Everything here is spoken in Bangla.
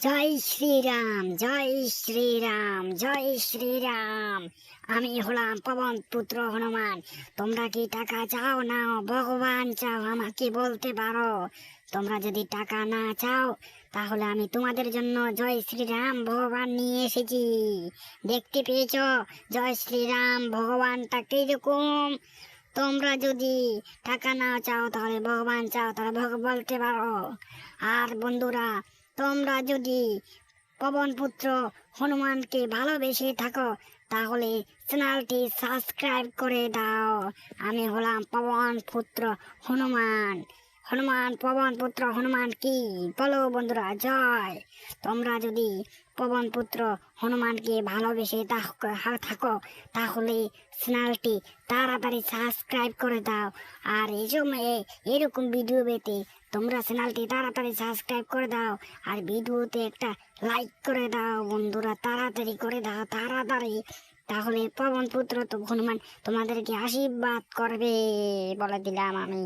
জয় শ্রীরাম, জয় শ্রীরাম, জয় শ্রীরাম। আমি হলাম পবন পুত্র হনুমান। তোমরা কি টাকা চাও না ভগবান চাও আমাকে বলতে পারো। তোমরা যদি টাকা না চাও তাহলে আমি তোমাদের জন্য জয় শ্রীরাম ভগবান নিয়ে এসেছি। দেখতে পেয়েছ জয় শ্রীরাম ভগবানটা কিরকম। তোমরা যদি টাকা না চাও তাহলে ভগবান চাও তাহলে বলতে পারো। আর বন্ধুরা, তোমরা যদি পবন পুত্র হনুমানকে ভালোবেসে থাকো তাহলে চ্যানেলটি সাবস্ক্রাইব করে দাও। আমি হলাম পবন পুত্র হনুমান। হনুমান, পবন পুত্র হনুমান কি বলো বন্ধুরা, জয়। তোমরা যদি পবন পুত্র হনুমানকে ভালোবেসে থাকো তাহলে চ্যানেলটি তাড়াতাড়ি সাবস্ক্রাইব করে দাও। আর এরকম ভিডিও পেতে তোমরা চ্যানেলটি তাড়াতাড়ি সাবস্ক্রাইব করে দাও। আর ভিডিওতে একটা লাইক করে দাও বন্ধুরা, তাড়াতাড়ি করে দাও, তাড়াতাড়ি। তাহলে পবন পুত্র তো হনুমান তোমাদেরকে আশীর্বাদ করবে বলে দিলাম আমি।